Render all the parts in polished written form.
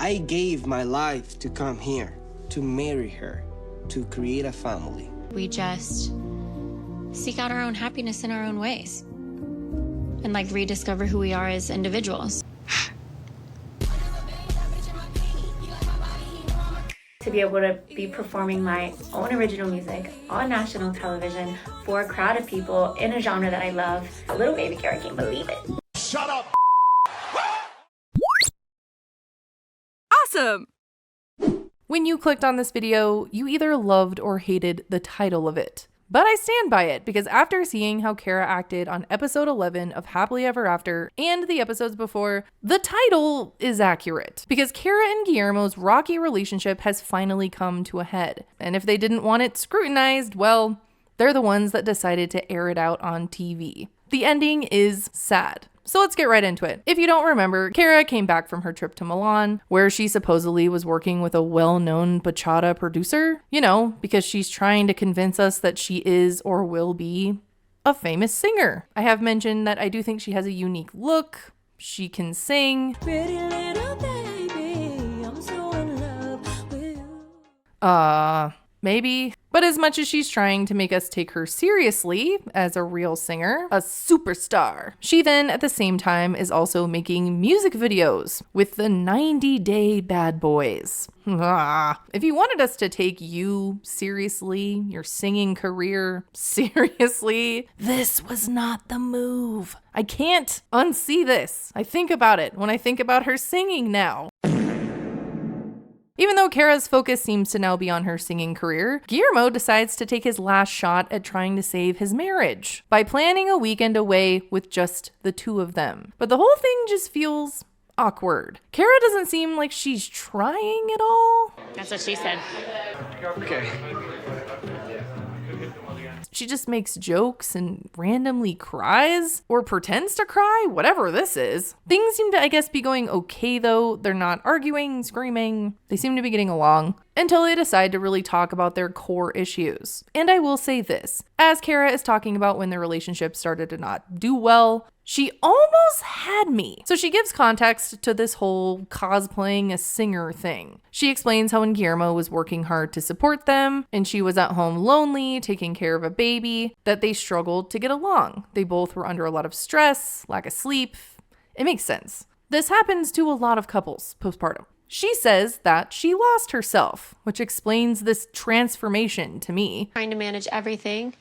I gave my life to come here, to marry her, to create a family. We just seek out our own happiness in our own ways and like rediscover who we are as individuals. To be able to be performing my own original music on national television for a crowd of people in a genre that I love. Little baby Cara can't believe it. Shut up! Awesome! When you clicked on this video, you either loved or hated the title of it. But I stand by it because after seeing how Cara acted on episode 11 of Happily Ever After and the episodes before, the title is accurate because Cara and Guillermo's rocky relationship has finally come to a head. And if they didn't want it scrutinized, well, they're the ones that decided to air it out on TV. The ending is sad. So let's get right into it. If you don't remember, Cara came back from her trip to Milan, where she supposedly was working with a well-known bachata producer, you know, because she's trying to convince us that she is or will be a famous singer. I have mentioned that I do think she has a unique look. She can sing. Pretty little baby, I'm so in love with you. Maybe. But as much as she's trying to make us take her seriously as a real singer, a superstar, she then at the same time is also making music videos with the 90-Day Bad Boys. If you wanted us to take you seriously, your singing career seriously, this was not the move. I can't unsee this. I think about it when I think about her singing now. Even though Cara's focus seems to now be on her singing career, Guillermo decides to take his last shot at trying to save his marriage by planning a weekend away with just the two of them. But the whole thing just feels awkward. Cara doesn't seem like she's trying at all. That's what she said. Okay. She just makes jokes and randomly cries or pretends to cry, whatever this is. Things seem to, I guess, be going okay though. They're not arguing, screaming. They seem to be getting along until they decide to really talk about their core issues. And I will say this, as Cara is talking about when their relationship started to not do well, she almost had me. So she gives context to this whole cosplaying a singer thing. She explains how when Guillermo was working hard to support them and she was at home lonely, taking care of a baby, that they struggled to get along. They both were under a lot of stress, lack of sleep. It makes sense. This happens to a lot of couples postpartum. She says that she lost herself, which explains this transformation to me. Trying to manage everything,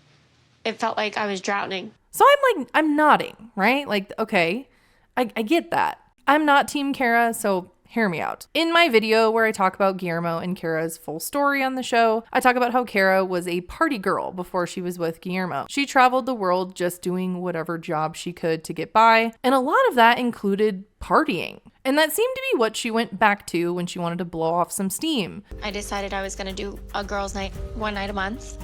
it felt like I was drowning. So I'm nodding, right? Like, okay, I get that. I'm not Team Cara, so hear me out. In my video where I talk about Guillermo and Cara's full story on the show, I talk about how Cara was a party girl before she was with Guillermo. She traveled the world just doing whatever job she could to get by, and a lot of that included partying. And that seemed to be what she went back to when she wanted to blow off some steam. I decided I was going to do a girls' night, one night a month,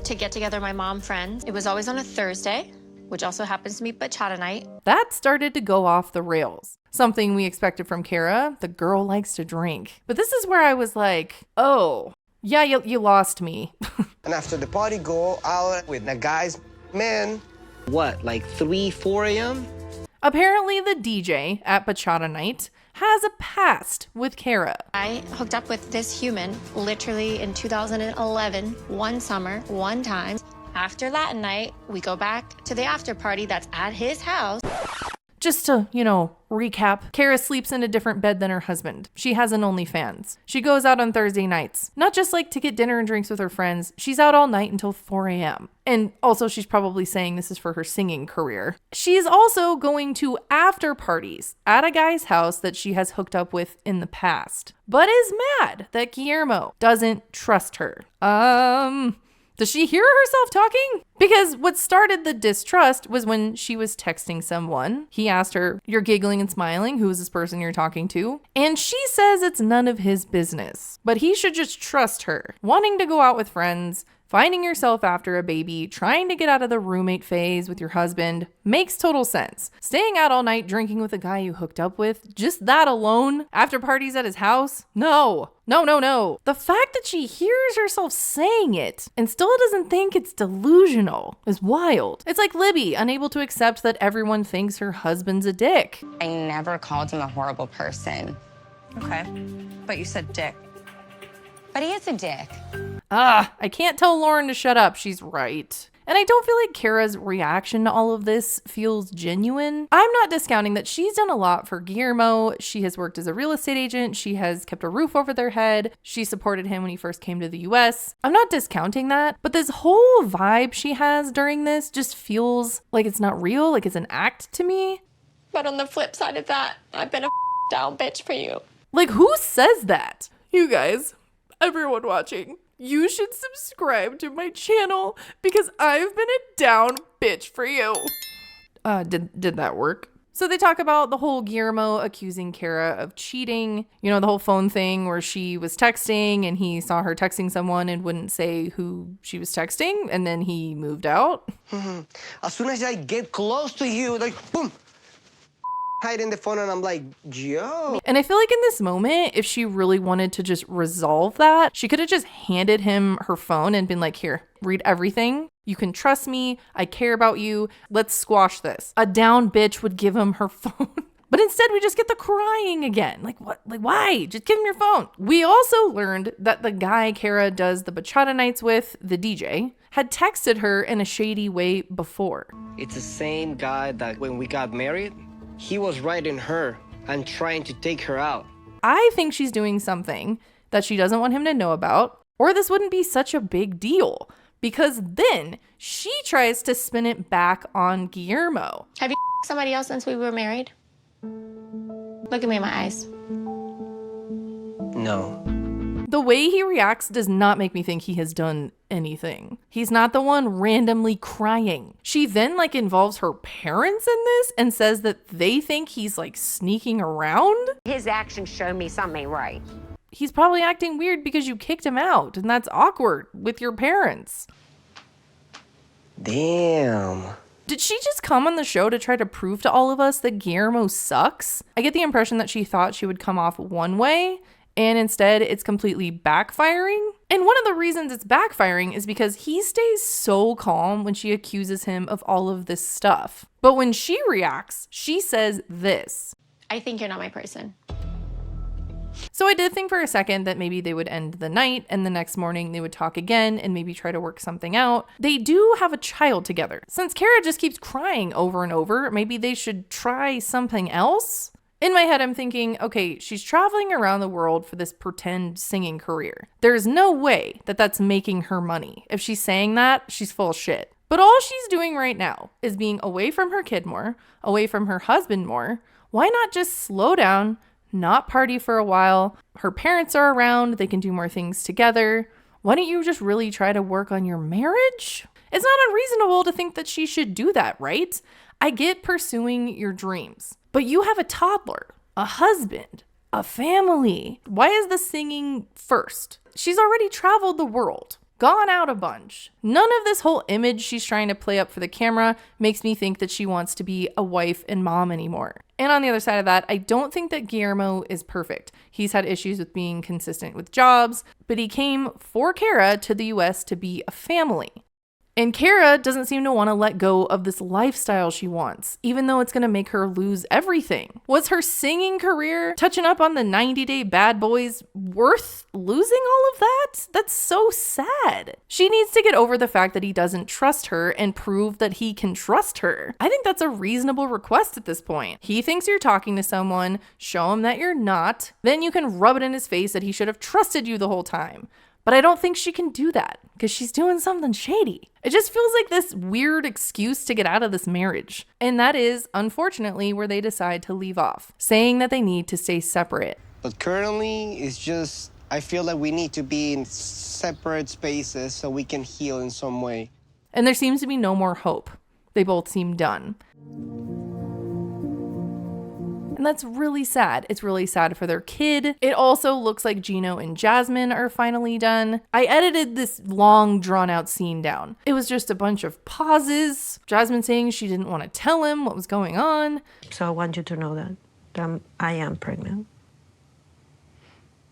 to get together my mom friends. It was always on a Thursday, which also happens to be bachata night. That started to go off the rails. Something we expected from Cara. The girl likes to drink. But this is where I was like, oh, yeah, you lost me. And after the party, go out with the guys, man. What, like 3, 4 a.m.? Apparently the DJ at bachata night has a past with Cara. I hooked up with this human literally in 2011, one summer, one time. After Latin night, we go back to the after party that's at his house. Just to, recap, Cara sleeps in a different bed than her husband. She has an OnlyFans. She goes out on Thursday nights, not just like to get dinner and drinks with her friends. She's out all night until 4 a.m. And also she's probably saying this is for her singing career. She's also going to after parties at a guy's house that she has hooked up with in the past, but is mad that Guillermo doesn't trust her. Does she hear herself talking? Because what started the distrust was when she was texting someone. He asked her, "You're giggling and smiling. Who is this person you're talking to?" And she says it's none of his business, but he should just trust her. Wanting to go out with friends, finding yourself after a baby, trying to get out of the roommate phase with your husband makes total sense. Staying out all night drinking with a guy you hooked up with, just that alone, after parties at his house? No. The fact that she hears herself saying it and still doesn't think it's delusional is wild. It's like Libby, unable to accept that everyone thinks her husband's a dick. I never called him a horrible person. Okay. But you said dick. But he is a dick. I can't tell Lauren to shut up. She's right. And I don't feel like Cara's reaction to all of this feels genuine. I'm not discounting that she's done a lot for Guillermo. She has worked as a real estate agent. She has kept a roof over their head. She supported him when he first came to the US. I'm not discounting that, but this whole vibe she has during this just feels like it's not real, like it's an act to me. But on the flip side of that, I've been a down bitch for you. Like, who says that? You guys, everyone watching, you should subscribe to my channel because I've been a down bitch for you. Did that work? So they talk about the whole Guillermo accusing Cara of cheating. You know, the whole phone thing where she was texting and he saw her texting someone and wouldn't say who she was texting, and then he moved out. As soon as I get close to you, like, boom, hiding the phone, and I'm like, yo. And I feel like in this moment, if she really wanted to just resolve that, she could have just handed him her phone and been like, here, read everything. You can trust me. I care about you. Let's squash this. A down bitch would give him her phone. But instead, we just get the crying again. Like, what? Like, why? Just give him your phone. We also learned that the guy Cara does the bachata nights with, the DJ, had texted her in a shady way before. It's the same guy that when we got married, he was writing her and trying to take her out. I think she's doing something that she doesn't want him to know about, or this wouldn't be such a big deal, because then she tries to spin it back on Guillermo. Have you somebody else since we were married? Look at me in my eyes. No. The way he reacts does not make me think he has done anything. He's not the one randomly crying. She then involves her parents in this and says that they think he's sneaking around. His actions show me something ain't right. He's probably acting weird because you kicked him out, and that's awkward with your parents. Damn. Did she just come on the show to try to prove to all of us that Guillermo sucks? I get the impression that she thought she would come off one way, and instead it's completely backfiring. And one of the reasons it's backfiring is because he stays so calm when she accuses him of all of this stuff. But when she reacts, she says this. I think you're not my person. So I did think for a second that maybe they would end the night and the next morning they would talk again and maybe try to work something out. They do have a child together. Since Cara just keeps crying over and over, maybe they should try something else. In my head, I'm thinking, okay, she's traveling around the world for this pretend singing career. There's no way that that's making her money. If she's saying that, she's full of shit. But all she's doing right now is being away from her kid more, away from her husband more. Why not just slow down, not party for a while? Her parents are around, they can do more things together. Why don't you just really try to work on your marriage? It's not unreasonable to think that she should do that, right? I get pursuing your dreams, but you have a toddler, a husband, a family. Why is the singing first? She's already traveled the world, gone out a bunch. None of this whole image she's trying to play up for the camera makes me think that she wants to be a wife and mom anymore. And on the other side of that, I don't think that Guillermo is perfect. He's had issues with being consistent with jobs, but he came for Cara to the US to be a family. And Cara doesn't seem to want to let go of this lifestyle she wants, even though it's going to make her lose everything. Was her singing career, touching up on the 90-Day Bad Boys, worth losing all of that? That's so sad. She needs to get over the fact that he doesn't trust her and prove that he can trust her. I think that's a reasonable request at this point. He thinks you're talking to someone, show him that you're not, then you can rub it in his face that he should have trusted you the whole time. But I don't think she can do that because she's doing something shady. It just feels like this weird excuse to get out of this marriage. And that is, unfortunately, where they decide to leave off, saying that they need to stay separate. But currently, it's just, I feel like we need to be in separate spaces so we can heal in some way. And there seems to be no more hope. They both seem done. And that's really sad. It's really sad for their kid. It also looks like Gino and Jasmine are finally done. I edited this long, drawn-out scene down. It was just a bunch of pauses. Jasmine saying she didn't want to tell him what was going on. So I want you to know that I am pregnant.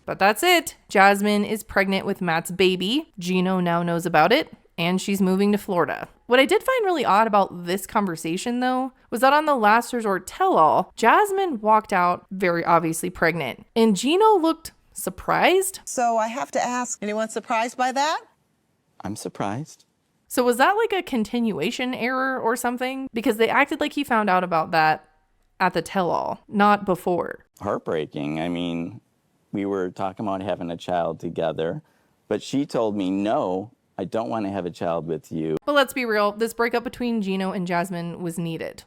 But that's it. Jasmine is pregnant with Matt's baby. Gino now knows about it, and she's moving to Florida. What I did find really odd about this conversation, though, was that on the last resort tell-all, Jasmine walked out very obviously pregnant, and Gino looked surprised. So I have to ask, anyone surprised by that? I'm surprised. So was that like a continuation error or something? Because they acted like he found out about that at the tell-all, not before. Heartbreaking. I mean, we were talking about having a child together, but she told me, no, I don't want to have a child with you. But let's be real, this breakup between Gino and Jasmine was needed.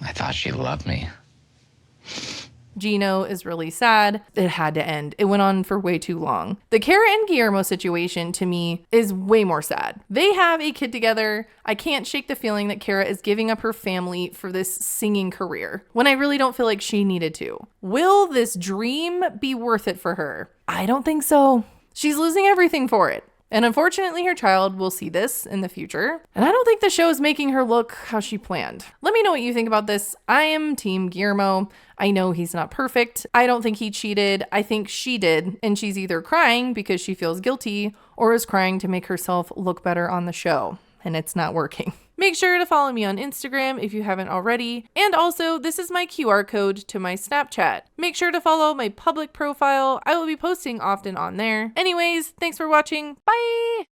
I thought she loved me. Gino is really sad. It had to end. It went on for way too long. The Cara and Guillermo situation, to me, is way more sad. They have a kid together. I can't shake the feeling that Cara is giving up her family for this singing career, when I really don't feel like she needed to. Will this dream be worth it for her? I don't think so. She's losing everything for it. And unfortunately, her child will see this in the future. And I don't think the show is making her look how she planned. Let me know what you think about this. I am Team Guillermo. I know he's not perfect. I don't think he cheated. I think she did. And she's either crying because she feels guilty or is crying to make herself look better on the show. And it's not working. Make sure to follow me on Instagram if you haven't already. And also, this is my QR code to my Snapchat. Make sure to follow my public profile. I will be posting often on there. Anyways, thanks for watching. Bye!